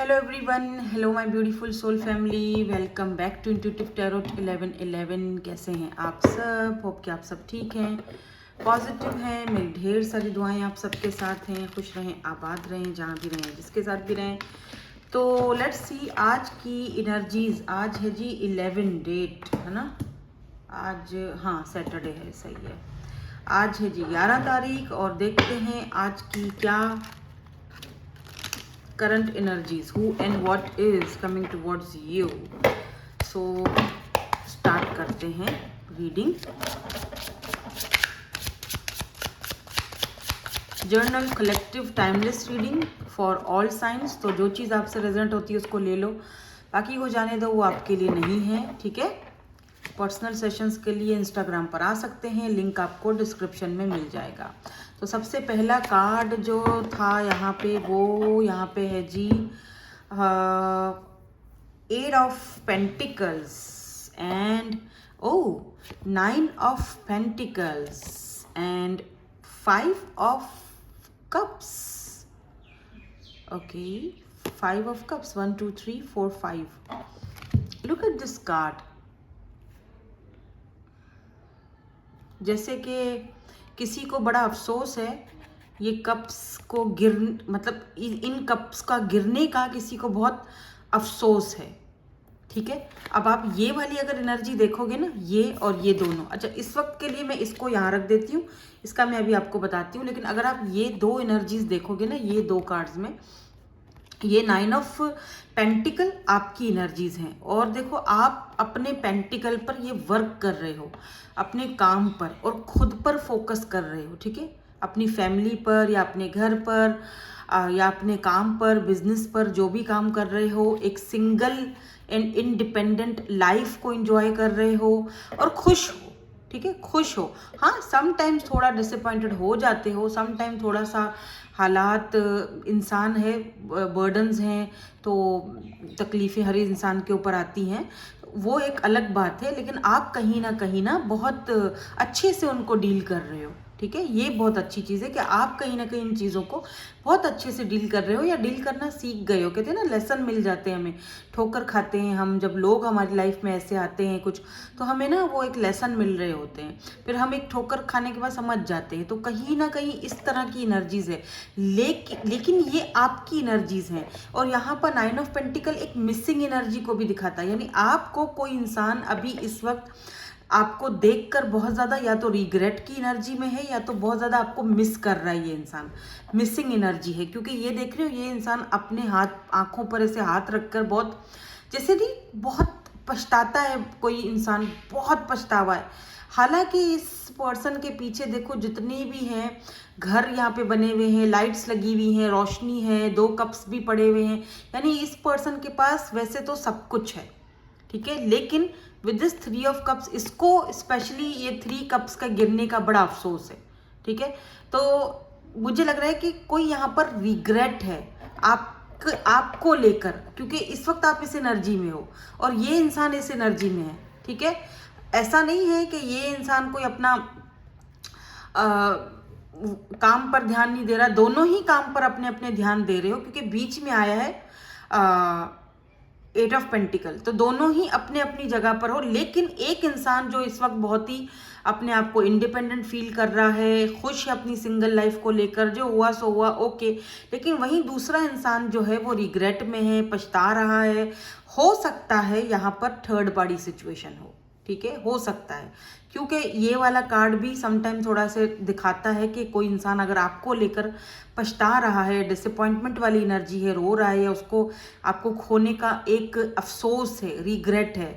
Hello everyone, hello my beautiful soul family, welcome back to intuitive tarot 1111। कैसे हैं आप सब? होप कि आप सब ठीक हैं, पॉजिटिव हैं। मेरी ढेर सारी दुआएं आप सबके साथ हैं। खुश रहें, आबाद रहें, जहाँ भी रहें, जिसके साथ भी रहें। तो लेट्स सी आज की एनर्जीज। आज है जी 11 डेट, है ना? आज हाँ सैटरडे है, सही है। आज है जी 11 तारीख और देखते हैं आज की क्या current energies, who and what is coming towards you. So start करते हैं reading. Journal collective timeless reading for all science. तो जो चीज़ आपसे रेजोनेट होती है उसको ले लो, बाकी को जाने दो, वो आपके लिए नहीं है, ठीक है। पर्सनल सेशंस के लिए इंस्टाग्राम पर आ सकते हैं, लिंक आपको डिस्क्रिप्शन में मिल जाएगा। तो सबसे पहला कार्ड जो था यहाँ पे, वो यहाँ पे है जी eight of pentacles and 9 of pentacles and 5 of cups. Okay, 5 of cups, 1 2 3 4 5। Look at this card. जैसे कि किसी को बड़ा अफसोस है, ये कप्स को मतलब इन कप्स का गिरने का किसी को बहुत अफसोस है, ठीक है। अब आप ये वाली अगर एनर्जी देखोगे ना, ये और ये दोनों, अच्छा इस वक्त के लिए मैं इसको यहाँ रख देती हूँ, इसका मैं अभी आपको बताती हूँ। लेकिन अगर आप ये दो एनर्जीज देखोगे ना, ये दो कार्ड्स में, ये 9 ऑफ पेंटिकल आपकी एनर्जीज हैं। और देखो, आप अपने पेंटिकल पर ये वर्क कर रहे हो, अपने काम पर और खुद पर फोकस कर रहे हो, ठीक है। अपनी फैमिली पर या अपने घर पर या अपने काम पर, बिजनेस पर, जो भी काम कर रहे हो, एक सिंगल एंड इंडिपेंडेंट लाइफ को एंजॉय कर रहे हो और खुश हो, ठीक है, खुश हो। हाँ, समटाइम्स थोड़ा डिसअपॉइंटेड हो जाते हो, समटाइम थोड़ा सा हालात, इंसान है, बर्डन्स हैं, तो तकलीफ़ें हर एक के ऊपर आती हैं, वो एक अलग बात है। लेकिन आप कहीं ना बहुत अच्छे से उनको डील कर रहे हो, ठीक है। ये बहुत अच्छी चीज़ है कि आप कहीं ना कहीं इन चीज़ों को बहुत अच्छे से डील कर रहे हो या डील करना सीख गए हो। कहते हैं ना, लेसन मिल जाते हैं हमें, ठोकर खाते हैं हम, जब लोग हमारी लाइफ में ऐसे आते हैं कुछ, तो हमें ना वो एक लेसन मिल रहे होते हैं, फिर हम एक ठोकर खाने के बाद समझ जाते हैं। तो कहीं ना कहीं इस तरह की एनर्जीज है, लेकिन ये आपकी एनर्जीज हैं। और यहाँ पर 9 ऑफ पेंटिकल एक मिसिंग एनर्जी को भी दिखाता है, यानी आपको कोई इंसान अभी इस वक्त आपको देखकर बहुत ज़्यादा या तो रिग्रेट की एनर्जी में है, या तो बहुत ज़्यादा आपको मिस कर रहा है। ये इंसान मिसिंग एनर्जी है, क्योंकि ये देख रहे हो, ये इंसान अपने आंखों पर ऐसे हाथ रखकर बहुत, जैसे नहीं, बहुत पछताता है। कोई इंसान बहुत पछतावा है। हालांकि इस पर्सन के पीछे देखो, जितने भी हैं घर यहाँ पे बने हुए हैं, लाइट्स लगी हुई हैं, रोशनी है, 2 कप्स भी पड़े हुए हैं, यानी इस पर्सन के पास वैसे तो सब कुछ है, ठीक है। लेकिन विद दिस 3 ऑफ कप्स, इसको स्पेशली ये 3 कप्स का गिरने का बड़ा अफसोस है, ठीक है। तो मुझे लग रहा है कि कोई यहाँ पर रिग्रेट है आपको लेकर, क्योंकि इस वक्त आप इस एनर्जी में हो और ये इंसान इस एनर्जी में है, ठीक है। ऐसा नहीं है कि ये इंसान कोई अपना काम पर ध्यान नहीं दे रहा, दोनों ही काम पर अपने अपने ध्यान दे रहे हो, क्योंकि बीच में आया है 8 ऑफ पेंटिकल, तो दोनों ही अपने अपनी जगह पर हो। लेकिन एक इंसान जो इस वक्त बहुत ही अपने आप को इंडिपेंडेंट फील कर रहा है, खुश है अपनी सिंगल लाइफ को लेकर, जो हुआ सो हुआ, ओके। लेकिन वहीं दूसरा इंसान जो है वो रिग्रेट में है, पछता रहा है। हो सकता है यहाँ पर थर्ड पार्टी सिचुएशन हो, ठीक है, हो सकता है, क्योंकि ये वाला कार्ड भी समटाइम थोड़ा से दिखाता है कि कोई इंसान अगर आपको लेकर पछता रहा है, डिसअपॉइंटमेंट वाली एनर्जी है, रो रहा है, या उसको आपको खोने का एक अफसोस है, रिग्रेट है,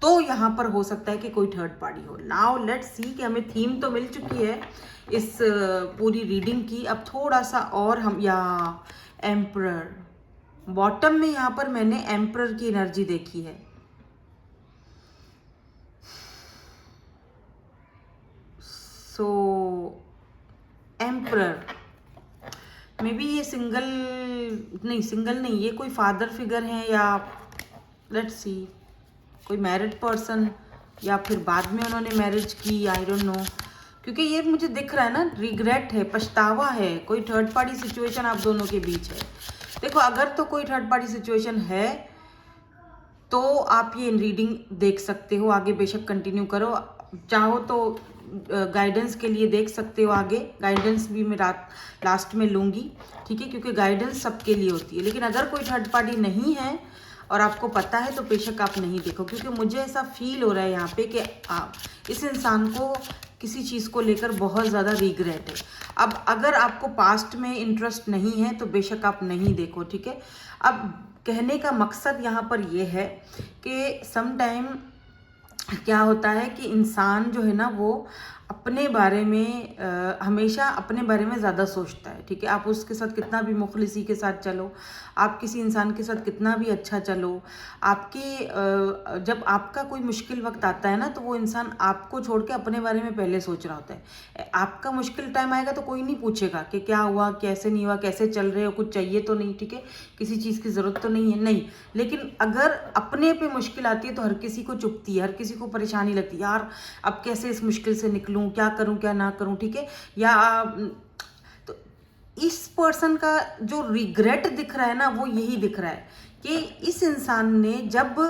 तो यहाँ पर हो सकता है कि कोई थर्ड पार्टी हो। नाउ लेट्स सी कि हमें थीम तो मिल चुकी है इस पूरी रीडिंग की। अब थोड़ा सा और हम, या एम्परर बॉटम में, यहाँ पर मैंने एम्परर की एनर्जी देखी है। सो एम्परर मे बी ये सिंगल नहीं, ये कोई फादर फिगर है, या लेट्स सी कोई मैरिड पर्सन, या फिर बाद में उन्होंने मैरिज की, आई डोंट नो। क्योंकि ये मुझे दिख रहा है ना, रिग्रेट है, पछतावा है, कोई थर्ड पार्टी सिचुएशन आप दोनों के बीच है। देखो, अगर तो कोई थर्ड पार्टी सिचुएशन है तो आप ये रीडिंग देख सकते हो, आगे बेशक कंटिन्यू करो, चाहो तो गाइडेंस के लिए देख सकते हो आगे। गाइडेंस भी मैं लास्ट में लूँगी, ठीक है, क्योंकि गाइडेंस सबके लिए होती है। लेकिन अगर कोई थर्ड पार्टी नहीं है और आपको पता है तो बेशक आप नहीं देखो, क्योंकि मुझे ऐसा फील हो रहा है यहाँ पे कि इस इंसान को किसी चीज़ को लेकर बहुत ज़्यादा रिग्रेट है। अब अगर आपको पास्ट में इंटरेस्ट नहीं है तो बेशक आप नहीं देखो, ठीक है। अब कहने का मकसद यहाँ पर यह है कि सम टाइम क्या होता है कि इंसान जो है ना वो अपने बारे में हमेशा अपने बारे में ज़्यादा सोचता है, ठीक है। आप उसके साथ कितना भी मुखलिसी के साथ चलो, आप किसी इंसान के साथ कितना भी अच्छा चलो, जब आपका कोई मुश्किल वक्त आता है ना तो वो इंसान आपको छोड़ के अपने बारे में पहले सोच रहा होता है। आपका मुश्किल टाइम आएगा तो कोई नहीं पूछेगा कि क्या हुआ, कैसे नहीं हुआ, कैसे चल रहे हो, कुछ चाहिए तो नहीं, ठीक है, किसी चीज़ की ज़रूरत तो नहीं है, नहीं। लेकिन अगर अपने पे मुश्किल आती है तो हर किसी को चुभती है, हर किसी को परेशानी लगती है, यार अब कैसे इस मुश्किल से निकलूं, क्या करूं क्या ना करूं, ठीक है। या तो इस पर्सन का जो रिग्रेट दिख रहा है ना वो यही दिख रहा है कि इस इंसान ने जब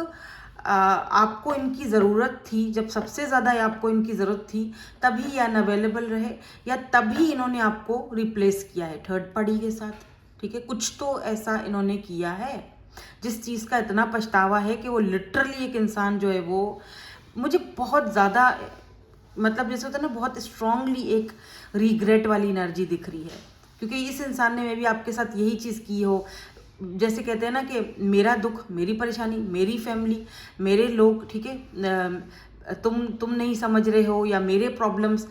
आपको इनकी ज़रूरत थी, जब सबसे ज़्यादा आपको इनकी ज़रूरत थी, तभी या अनअवेलेबल रहे या तभी इन्होंने आपको रिप्लेस किया है थर्ड पार्टी के साथ, ठीक है। कुछ तो ऐसा इन्होंने किया है जिस चीज़ का इतना पछतावा है कि वो लिटरली एक इंसान जो है वो मुझे बहुत ज़्यादा, मतलब जैसे होता है ना, बहुत स्ट्रांगली एक रिग्रेट वाली एनर्जी दिख रही है, क्योंकि इस इंसान ने मे भी आपके साथ यही चीज़ की हो। जैसे कहते हैं ना कि मेरा दुख, मेरी परेशानी, मेरी फैमिली, मेरे लोग, ठीक है, तुम नहीं समझ रहे हो, या मेरे प्रॉब्लम्स,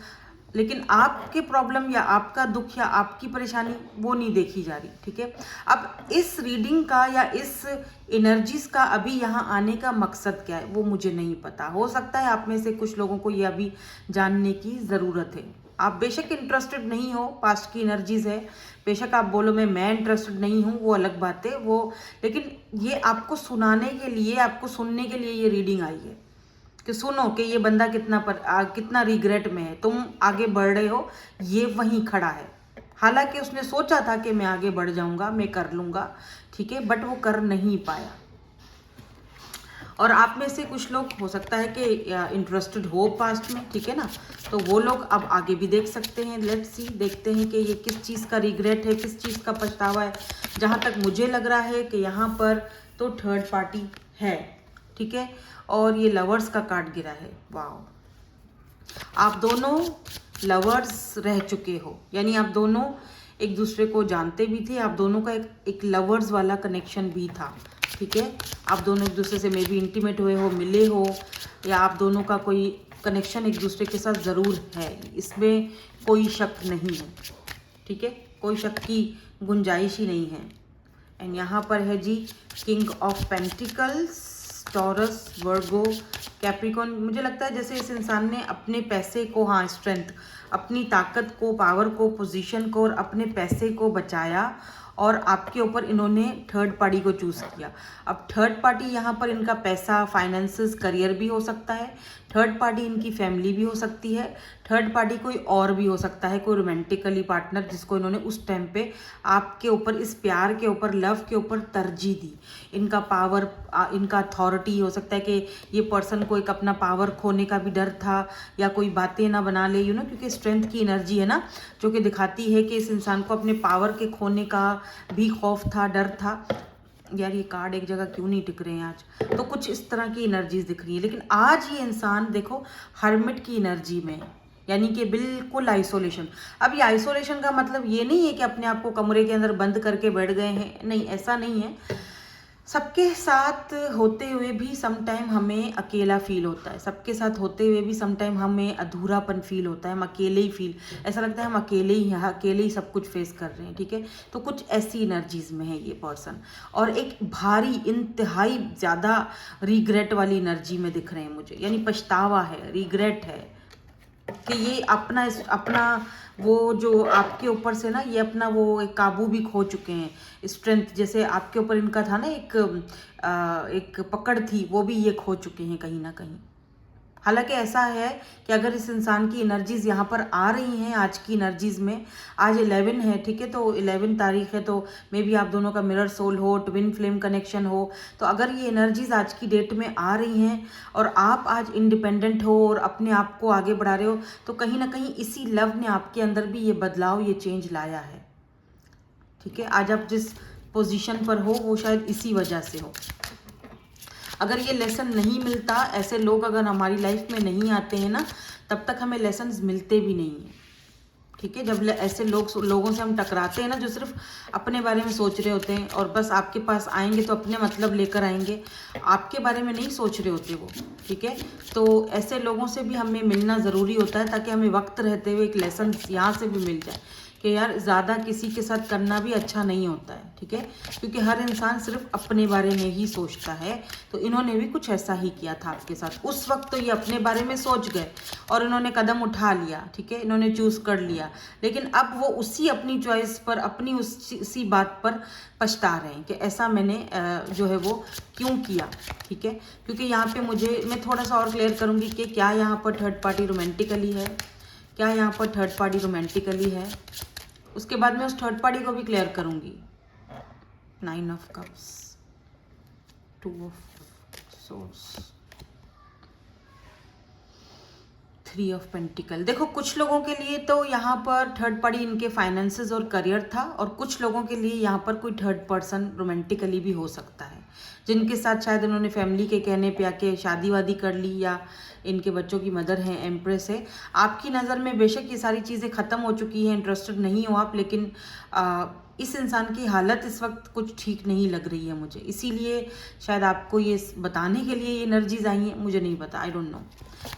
लेकिन आपके प्रॉब्लम या आपका दुख या आपकी परेशानी वो नहीं देखी जा रही, ठीक है। अब इस रीडिंग का या इस एनर्जीज का अभी यहाँ आने का मकसद क्या है वो मुझे नहीं पता। हो सकता है आप में से कुछ लोगों को ये अभी जानने की ज़रूरत है। आप बेशक इंटरेस्टेड नहीं हो, पास्ट की एनर्जीज है, बेशक आप बोलो मैं इंटरेस्टेड नहीं हूँ, वो अलग बात है वो, लेकिन ये आपको सुनाने के लिए, आपको सुनने के लिए ये रीडिंग आई है कि सुनो कि ये बंदा कितना रिग्रेट में है, तुम आगे बढ़ रहे हो, ये वहीं खड़ा है। हालांकि उसने सोचा था कि मैं आगे बढ़ जाऊंगा, मैं कर लूंगा, ठीक है, बट वो कर नहीं पाया। और आप में से कुछ लोग हो सकता है कि इंटरेस्टेड हो पास्ट में, ठीक है ना, तो वो लोग अब आगे भी देख सकते हैं। लेट्स सी, देखते हैं कि ये किस चीज़ का रिग्रेट है, किस चीज़ का पछतावा है। जहाँ तक मुझे लग रहा है कि यहाँ पर तो थर्ड पार्टी है, ठीक है, और ये लवर्स का कार्ड गिरा है। वाह, आप दोनों लवर्स रह चुके हो, यानी आप दोनों एक दूसरे को जानते भी थे, आप दोनों का एक लवर्स वाला कनेक्शन भी था, ठीक है। आप दोनों एक दूसरे से मे बी इंटीमेट हुए हो, मिले हो, या आप दोनों का कोई कनेक्शन एक दूसरे के साथ ज़रूर है, इसमें कोई शक नहीं है, ठीक है, कोई शक की गुंजाइश ही नहीं है। एंड यहाँ पर है जी king of pentacles, Taurus, Virgo, Capricorn. मुझे लगता है जैसे इस इंसान ने अपने पैसे को, हाँ, स्ट्रेंथ, अपनी ताकत को, पावर को, पोजीशन को और अपने पैसे को बचाया और आपके ऊपर इन्होंने थर्ड पार्टी को चूज़ किया। अब थर्ड पार्टी यहाँ पर इनका पैसा, फाइनेंसेस, करियर भी हो सकता है, थर्ड पार्टी इनकी फैमिली भी हो सकती है, थर्ड पार्टी कोई और भी हो सकता है, कोई रोमांटिकली पार्टनर जिसको इन्होंने उस टाइम पे आपके ऊपर, इस प्यार के ऊपर, लव के ऊपर तरजीह दी। इनका पावर, इनका अथॉरिटी हो सकता है कि ये पर्सन को एक अपना पावर खोने का भी डर था, या कोई बातें ना बना ले, क्योंकि स्ट्रेंथ की एनर्जी है ना, जो कि दिखाती है कि इस इंसान को अपने पावर के खोने का भी खौफ था, डर था। यार ये कार्ड एक जगह क्यों नहीं टिक रहे हैं आज, तो कुछ इस तरह की एनर्जीज दिख रही है। लेकिन आज ये इंसान देखो हर्मिट की एनर्जी में, यानी कि बिल्कुल आइसोलेशन। अब ये आइसोलेशन का मतलब ये नहीं है कि अपने आप को कमरे के अंदर बंद करके बैठ गए हैं, नहीं, ऐसा नहीं है। सबके साथ होते हुए भी सम टाइम हमें अकेला फील होता है, सबके साथ होते हुए भी सम टाइम हमें अधूरापन फील होता है, हम अकेले ही ऐसा लगता है हम अकेले ही सब कुछ फेस कर रहे हैं, ठीक है। तो कुछ ऐसी एनर्जीज में है ये पर्सन, और एक भारी, इंतहाई ज़्यादा रिग्रेट वाली एनर्जी में दिख रहे हैं मुझे, यानी पछतावा है, रिग्रेट है कि ये अपना वो जो आपके ऊपर से ना, ये अपना वो एक काबू भी खो चुके हैं, स्ट्रेंथ जैसे आपके ऊपर इनका था ना, एक पकड़ थी, वो भी ये खो चुके हैं कहीं ना कहीं। हालांकि ऐसा है कि अगर इस इंसान की एनर्जीज यहाँ पर आ रही हैं आज की एनर्जीज में, आज 11 है, ठीक है, तो 11 तारीख है, तो मे बी आप दोनों का मिरर सोल हो, ट्विन फ्लेम कनेक्शन हो, तो अगर ये एनर्जीज आज की डेट में आ रही हैं और आप आज इंडिपेंडेंट हो और अपने आप को आगे बढ़ा रहे हो, तो कहीं ना कहीं इसी लव ने आपके अंदर भी ये बदलाव, ये चेंज लाया है। ठीक है, आज आप जिस पोजीशन पर हो वो शायद इसी वजह से हो। अगर ये लेसन नहीं मिलता, ऐसे लोग अगर हमारी लाइफ में नहीं आते हैं ना, तब तक हमें लेसन्स मिलते भी नहीं हैं। ठीक है, जब ऐसे लोगों से हम टकराते हैं ना, जो सिर्फ अपने बारे में सोच रहे होते हैं और बस आपके पास आएंगे तो अपने मतलब लेकर आएंगे, आपके बारे में नहीं सोच रहे होते वो। ठीक है, तो ऐसे लोगों से भी हमें मिलना ज़रूरी होता है, ताकि हमें वक्त रहते हुए एक लेसन यहाँ से भी मिल जाए कि यार ज़्यादा किसी के साथ करना भी अच्छा नहीं होता है। ठीक है, क्योंकि हर इंसान सिर्फ अपने बारे में ही सोचता है। तो इन्होंने भी कुछ ऐसा ही किया था आपके साथ। उस वक्त तो ये अपने बारे में सोच गए और इन्होंने कदम उठा लिया। ठीक है, इन्होंने चूज़ कर लिया, लेकिन अब वो उसी अपनी चॉइस पर, अपनी उसी बात पर पछता रहे हैं कि ऐसा मैंने जो है वो क्यों किया। ठीक है, क्योंकि यहाँ पे मैं थोड़ा सा और क्लियर करूँगी कि क्या यहाँ पर थर्ड पार्टी रोमांटिकली है, क्या यहाँ पर थर्ड पार्टी रोमांटिकली है। उसके बाद मैं उस थर्ड पार्टी को भी क्लियर करूँगी। 9 of cups, 2 of source, 3 of pentacle. देखो, कुछ लोगों के लिए तो यहाँ पर थर्ड पार्टी इनके फाइनेंसेस और करियर था, और कुछ लोगों के लिए यहाँ पर कोई थर्ड पर्सन रोमांटिकली भी हो सकता है, जिनके साथ शायद उन्होंने फैमिली के कहने पे आके शादी वादी कर ली, या इनके बच्चों की मदर है, एम्प्रेस है। आपकी नज़र में बेशक ये सारी चीज़ें ख़त्म हो चुकी हैं, इंटरेस्टेड नहीं हो आप, लेकिन इस इंसान की हालत इस वक्त कुछ ठीक नहीं लग रही है मुझे, इसीलिए शायद आपको ये बताने के लिए ये एनर्जीज आई हैं, मुझे नहीं पता, आई डोंट नो।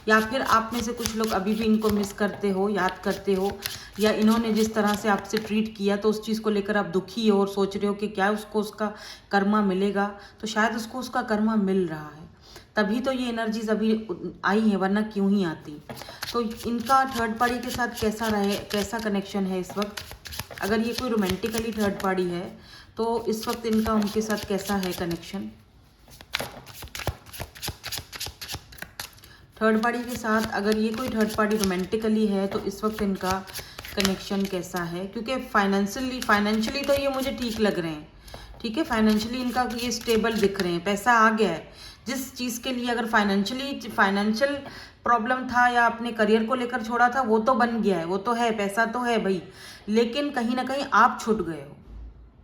या फिर आप में से कुछ लोग अभी भी इनको मिस करते हो, याद करते हो, या इन्होंने जिस तरह से आपसे ट्रीट किया तो उस चीज़ को लेकर आप दुखी हो और सोच रहे हो कि क्या उसको उसका कर्मा मिलेगा। तो शायद उसको उसका कर्मा मिल रहा है, तभी तो ये एनर्जीज अभी आई हैं, वरना क्यों ही आती। तो इनका थर्ड पार्टी के साथ कैसा कनेक्शन है इस वक्त। अगर ये कोई रोमांटिकली थर्ड पार्टी है तो इस वक्त इनका उनके साथ कैसा है कनेक्शन। थर्ड पार्टी के साथ अगर ये कोई थर्ड पार्टी रोमांटिकली है तो इस वक्त इनका कनेक्शन कैसा है, क्योंकि फाइनेंशियली तो ये मुझे ठीक लग रहे हैं। ठीक है, फाइनेंशियली इनका ये स्टेबल दिख रहे हैं, पैसा आ गया है। जिस चीज़ के लिए अगर फाइनेंशियल प्रॉब्लम था या अपने करियर को लेकर छोड़ा था, वो तो बन गया है, वो तो है, पैसा तो है भाई, लेकिन कहीं ना कहीं आप छूट गए हो,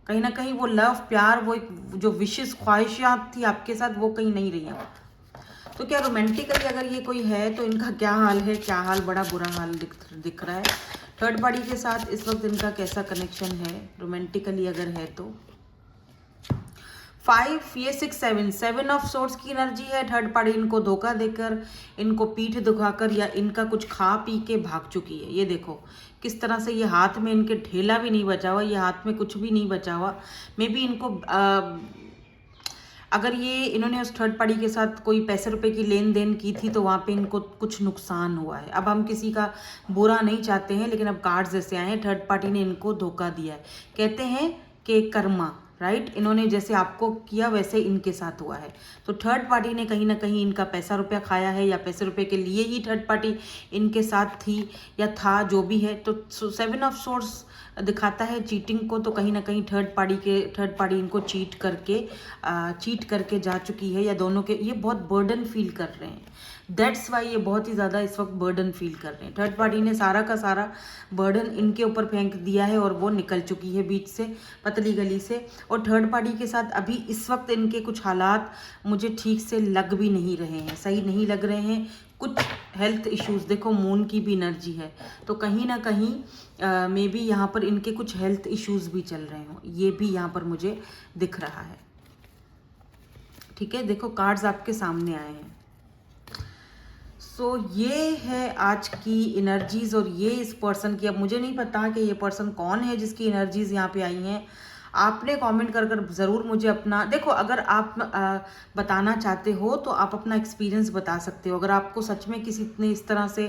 कहीं ना कहीं वो लव, प्यार, वो एक जो विशेष ख्वाहिशात थी आपके साथ, वो कहीं नहीं रही हैं। तो क्या रोमांटिकली अगर ये कोई है तो इनका क्या हाल है, क्या हाल, बड़ा बुरा हाल दिख रहा है। थर्ड पार्टी के साथ इस वक्त इनका कैसा कनेक्शन है रोमांटिकली अगर है तो। 5, ये 6, 7 ऑफ सोर्स की एनर्जी है। थर्ड पार्टी इनको धोखा देकर, इनको पीठ दिखाकर, या इनका कुछ खा पी के भाग चुकी है। ये देखो किस तरह से ये हाथ में इनके ढेला भी नहीं बचा हुआ, ये हाथ में कुछ भी नहीं बचा हुआ। मे बी इनको अगर ये इन्होंने उस थर्ड पार्टी के साथ कोई पैसे रुपए की लेन देन की थी तो वहाँ पे इनको कुछ नुकसान हुआ है। अब हम किसी का बुरा नहीं चाहते हैं, लेकिन अब कार्ड्स जैसे आए हैं, थर्ड पार्टी ने इनको धोखा दिया है। कहते हैं कि कर्मा, राइट, इन्होंने जैसे आपको किया वैसे इनके साथ हुआ है। तो थर्ड पार्टी ने कहीं ना कहीं इनका पैसा रुपया खाया है, या पैसे रुपए के लिए ही थर्ड पार्टी इनके साथ थी या था, जो भी है। तो 7 ऑफ सोर्स दिखाता है चीटिंग को, तो कहीं ना कहीं थर्ड पार्टी इनको चीट करके जा चुकी है, या दोनों के ये बहुत बर्डन फील कर रहे हैं। दैट्स वाई ये बहुत ही ज़्यादा इस वक्त बर्डन फील कर रहे हैं। थर्ड पार्टी ने सारा का सारा बर्डन इनके ऊपर फेंक दिया है और वो निकल चुकी है बीच से, पतली गली से। और थर्ड पार्टी के साथ अभी इस वक्त इनके कुछ हालात मुझे ठीक से लग भी नहीं रहे हैं, सही नहीं लग रहे हैं। कुछ हेल्थ इश्यूज, देखो मून की भी एनर्जी है, तो कहीं ना कहीं मे बी यहाँ पर इनके कुछ हेल्थ इश्यूज भी चल रहे हों, ये भी यहाँ पर मुझे दिख रहा है। ठीक है, देखो कार्ड्स आपके सामने आए हैं। सो ये है आज की एनर्जीज, और ये इस पर्सन की, अब मुझे नहीं पता कि ये पर्सन कौन है जिसकी एनर्जीज यहाँ पे आई हैं। आपने कमेंट कर ज़रूर मुझे अपना, देखो अगर आप बताना चाहते हो तो आप अपना एक्सपीरियंस बता सकते हो। अगर आपको सच में किसी ने इस तरह से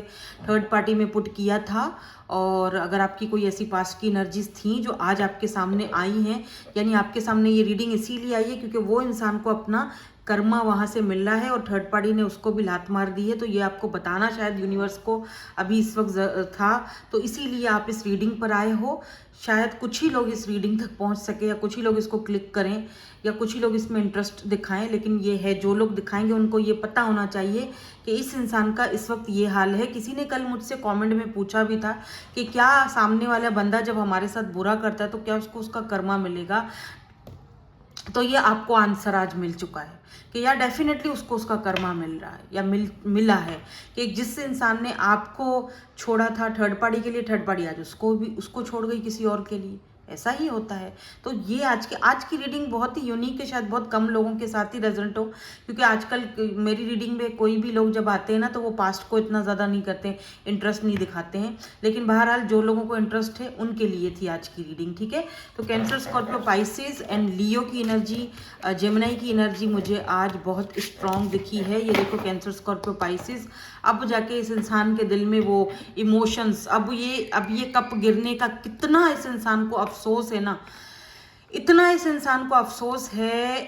थर्ड पार्टी में पुट किया था, और अगर आपकी कोई ऐसी पास्ट की एनर्जीज थी जो आज आपके सामने आई हैं, यानी आपके सामने ये रीडिंग इसीलिए आई है क्योंकि वो इंसान को अपना कर्मा वहाँ से मिल रहा है और थर्ड पार्टी ने उसको भी लात मार दी है। तो ये आपको बताना शायद यूनिवर्स को अभी इस वक्त था, तो इसीलिए आप इस रीडिंग पर आए हो। शायद कुछ ही लोग इस रीडिंग तक पहुंच सके, या कुछ ही लोग इसको क्लिक करें, या कुछ ही लोग इसमें इंटरेस्ट दिखाएं, लेकिन ये है जो लोग दिखाएंगे उनको ये पता होना चाहिए कि इस इंसान का इस वक्त ये हाल है। किसी ने कल मुझसे कमेंट में पूछा भी था कि क्या सामने वाला बंदा जब हमारे साथ बुरा करता है तो क्या उसको उसका कर्मा मिलेगा। तो ये आपको आंसर आज मिल चुका है कि यार डेफिनेटली उसको उसका कर्मा मिल रहा है, या मिला है कि जिस इंसान ने आपको छोड़ा था थर्ड पार्टी के लिए, थर्ड पार्टी आज उसको छोड़ गई किसी और के लिए। ऐसा ही होता है। तो ये आज की रीडिंग बहुत ही यूनिक है, शायद बहुत कम लोगों के साथ ही रेजोनेट हो, क्योंकि आजकल मेरी रीडिंग में कोई भी लोग जब आते हैं ना तो वो पास्ट को इतना ज़्यादा नहीं करते, इंटरेस्ट नहीं दिखाते हैं। लेकिन बहरहाल जो लोगों को इंटरेस्ट है उनके लिए थी आज की रीडिंग, ठीक है। तो कैंसर, स्कॉर्पियो, पाइसेस एंड लियो की एनर्जी, जेमिनी की एनर्जी मुझे आज बहुत स्ट्रॉन्ग दिखी है। ये देखो कैंसर, स्कॉर्पियो, पाइसेस, अब जाके इस इंसान के दिल में वो इमोशंस, अब ये कप गिरने का कितना इस इंसान को अफसोस है ना, इतना इस इंसान को अफसोस है,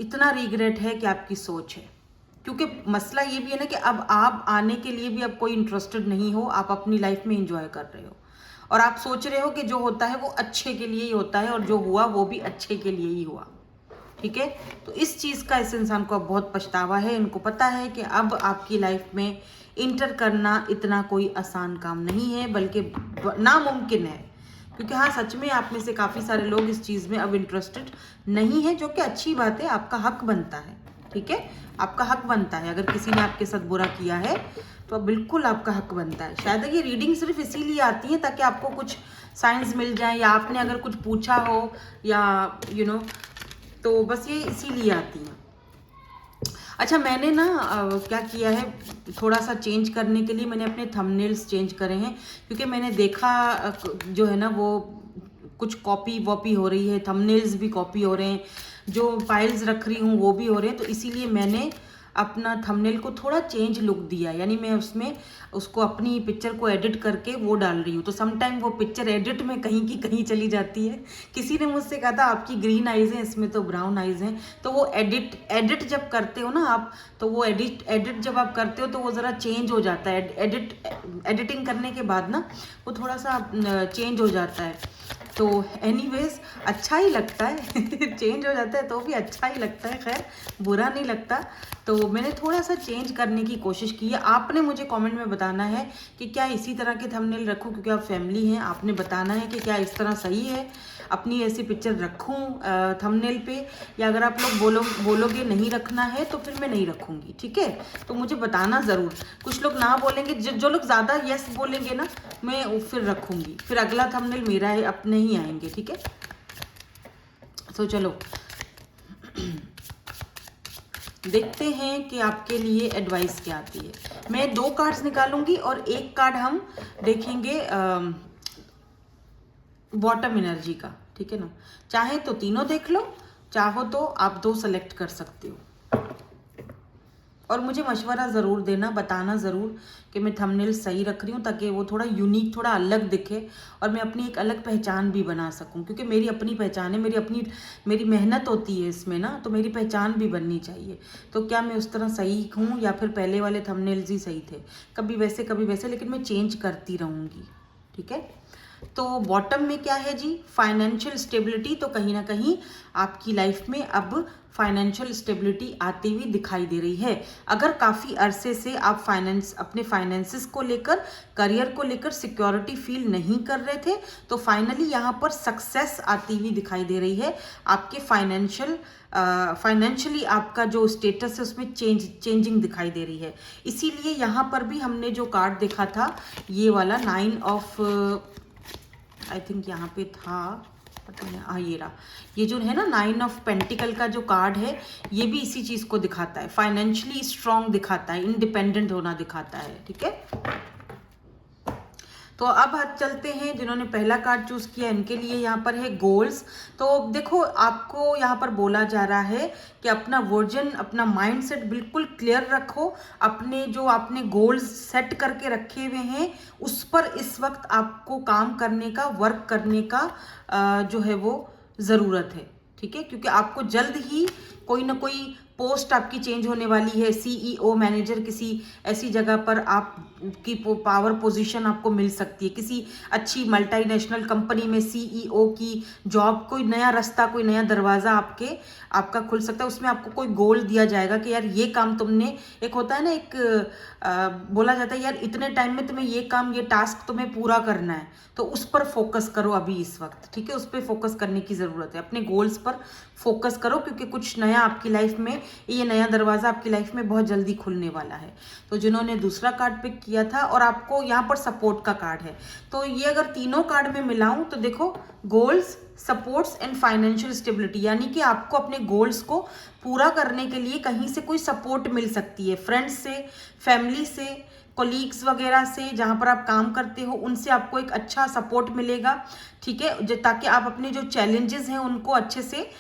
इतना रिग्रेट है कि आपकी सोच है। क्योंकि मसला ये भी है ना कि अब आप आने के लिए भी अब कोई इंटरेस्टेड नहीं हो, आप अपनी लाइफ में एंजॉय कर रहे हो और आप सोच रहे हो कि जो होता है वो अच्छे के लिए ही होता है और जो हुआ वो भी अच्छे के लिए ही हुआ, ठीक है। तो इस चीज़ का इस इंसान को अब बहुत पछतावा है। इनको पता है कि अब आपकी लाइफ में इंटर करना इतना कोई आसान काम नहीं है, बल्कि नामुमकिन है। क्योंकि हाँ, सच में आप में से काफ़ी सारे लोग इस चीज़ में अब इंटरेस्टेड नहीं है, जो कि अच्छी बात है, आपका हक बनता है, ठीक है। आपका हक बनता है, अगर किसी ने आपके साथ बुरा किया है तो बिल्कुल आपका हक बनता है। शायद ये रीडिंग सिर्फ इसीलिए आती है ताकि आपको कुछ साइंस मिल जाए, या आपने अगर कुछ पूछा हो, या तो बस ये इसीलिए आती हैं। अच्छा, मैंने ना क्या किया है, थोड़ा सा चेंज करने के लिए मैंने अपने थंबनेल्स चेंज करे हैं, क्योंकि मैंने देखा जो है ना वो कुछ कॉपी वॉपी हो रही है, थंबनेल्स भी कॉपी हो रहे हैं, जो फाइल्स रख रही हूँ वो भी हो रहे हैं। तो इसीलिए मैंने अपना थंबनेल को थोड़ा चेंज लुक दिया, यानी मैं उसमें उसको अपनी पिक्चर को एडिट करके वो डाल रही हूँ। तो समटाइम वो पिक्चर एडिट में कहीं की कहीं चली जाती है। किसी ने मुझसे कहा था आपकी ग्रीन आइज़ हैं, इसमें तो ब्राउन आइज़ हैं। तो वो एडिट जब करते हो ना आप, तो वो एडिट जब आप करते हो तो वो ज़रा चेंज हो जाता है। एडिटिंग करने के बाद ना वो थोड़ा सा चेंज हो जाता है। तो एनीवेज अच्छा ही लगता है चेंज हो जाता है तो भी अच्छा ही लगता है, खैर बुरा नहीं लगता। तो मैंने थोड़ा सा चेंज करने की कोशिश की है। आपने मुझे कमेंट में बताना है कि क्या इसी तरह के थंबनेल रखूं, क्योंकि आप फैमिली हैं। आपने बताना है कि क्या इस तरह सही है, अपनी ऐसी पिक्चर रखूं थंबनेल पे, या अगर आप लोग बोलोगे नहीं रखना है तो फिर मैं नहीं रखूंगी, ठीक है। तो मुझे बताना ज़रूर। कुछ लोग ना बोलेंगे, जो लोग ज़्यादा यस बोलेंगे ना, मैं फिर रखूंगी, फिर अगला थंबनेल मेरा है, अपने ही आएंगे, ठीक है। तो चलो देखते हैं कि आपके लिए एडवाइस क्या आती है। मैं 2 कार्ड्स निकालूंगी और एक कार्ड हम देखेंगे बॉटम एनर्जी का, ठीक है ना। चाहे तो तीनों देख लो, चाहो तो आप 2 सेलेक्ट कर सकते हो। और मुझे मशवरा ज़रूर देना, बताना ज़रूर कि मैं थंबनेल सही रख रही हूँ, ताकि वो थोड़ा यूनिक, थोड़ा अलग दिखे और मैं अपनी एक अलग पहचान भी बना सकूँ। क्योंकि मेरी अपनी पहचान है, मेरी मेहनत होती है इसमें ना, तो मेरी पहचान भी बननी चाहिए। तो क्या मैं उस तरह सही हूँ, या फिर पहले वाले थंबनेल्स ही सही थे, कभी वैसे, लेकिन मैं चेंज करती रहूँगी, ठीक है। तो बॉटम में क्या है जी, फाइनेंशियल स्टेबिलिटी। तो कहीं ना कहीं आपकी लाइफ में अब फाइनेंशियल स्टेबिलिटी आती हुई दिखाई दे रही है। अगर काफ़ी अरसे से आप अपने फाइनेंसिस को लेकर, करियर को लेकर सिक्योरिटी फील नहीं कर रहे थे, तो फाइनली यहाँ पर सक्सेस आती हुई दिखाई दे रही है। आपके फाइनेंशियली आपका जो स्टेटस है उसमें चेंजिंग दिखाई दे रही है। इसीलिए यहाँ पर भी हमने जो कार्ड देखा था, ये वाला 9 ऑफ आई थिंक यहाँ पे था, पता नहीं, हाँ ये रहा। ये जो है ना 9 ऑफ पेंटिकल का जो कार्ड है, ये भी इसी चीज़ को दिखाता है, फाइनेंशियली स्ट्रांग दिखाता है, इंडिपेंडेंट होना दिखाता है, ठीक है। तो अब चलते हैं जिन्होंने पहला कार्ड चूज किया, इनके लिए यहाँ पर है गोल्स। तो देखो, आपको यहाँ पर बोला जा रहा है कि अपना वर्जन, अपना माइंडसेट बिल्कुल क्लियर रखो। अपने जो आपने गोल्स सेट करके रखे हुए हैं उस पर इस वक्त आपको काम करने का, वर्क करने का जो है वो ज़रूरत है, ठीक है। क्योंकि आपको जल्द ही कोई ना कोई पोस्ट आपकी चेंज होने वाली है, सीईओ मैनेजर किसी ऐसी जगह पर आपकी पावर पोजीशन आपको मिल सकती है, किसी अच्छी मल्टीनेशनल कंपनी में सीईओ की जॉब, कोई नया रास्ता, कोई नया दरवाज़ा आपका खुल सकता है। उसमें आपको कोई गोल दिया जाएगा कि यार ये काम तुमने, एक होता है ना, एक बोला जाता है यार इतने टाइम में तुम्हें ये काम, ये टास्क तुम्हें पूरा करना है, तो उस पर फोकस करो अभी इस वक्त, ठीक है। उस पर फोकस करने की ज़रूरत है, अपने गोल्स पर फोकस करो, क्योंकि कुछ नया आपकी लाइफ में, ये नया दरवाज़ा आपकी लाइफ में बहुत जल्दी खुलने वाला है। तो जिन्होंने दूसरा कार्ड पिक किया था और आपको यहाँ पर सपोर्ट का कार्ड है, तो ये अगर तीनों कार्ड में मिलाऊं तो देखो, goals, supports and financial stability, यानी कि आपको अपने गोल्स को पूरा करने के लिए कहीं से कोई सपोर्ट मिल सकती है, फ्रेंड्स से, फैमिली से, कोलीग्स वगैरह से, जहाँ पर आप काम करते हो उनसे आपको एक अच्छा सपोर्ट मिलेगा, ठीक है, ताकि आप अपने जो चैलेंजेस हैं उनको अच्छे से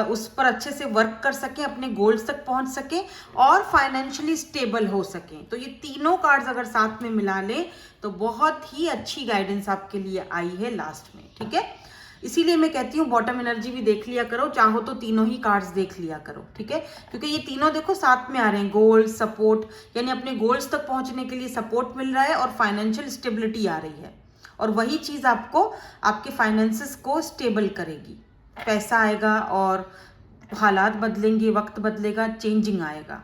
उस पर अच्छे से वर्क कर सकें, अपने गोल्स तक पहुंच सकें और फाइनेंशियली स्टेबल हो सकें। तो ये तीनों कार्ड्स अगर साथ में मिला लें तो बहुत ही अच्छी गाइडेंस आपके लिए आई है लास्ट में, ठीक है। इसीलिए मैं कहती हूँ बॉटम एनर्जी भी देख लिया करो, चाहो तो तीनों ही कार्ड्स देख लिया करो, ठीक है, क्योंकि ये तीनों देखो साथ में आ रहे हैं, गोल्स, सपोर्ट, यानी अपने गोल्स तक पहुंचने के लिए सपोर्ट मिल रहा है और फाइनेंशियल स्टेबिलिटी आ रही है, और वही चीज़ आपको आपके फाइनेंसेस को स्टेबल करेगी, पैसा आएगा और हालात बदलेंगे, वक्त बदलेगा, चेंजिंग आएगा,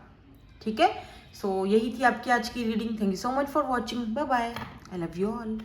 ठीक है। सो यही थी आपकी आज की reading. Thank you so much for watching, bye bye, I love you all.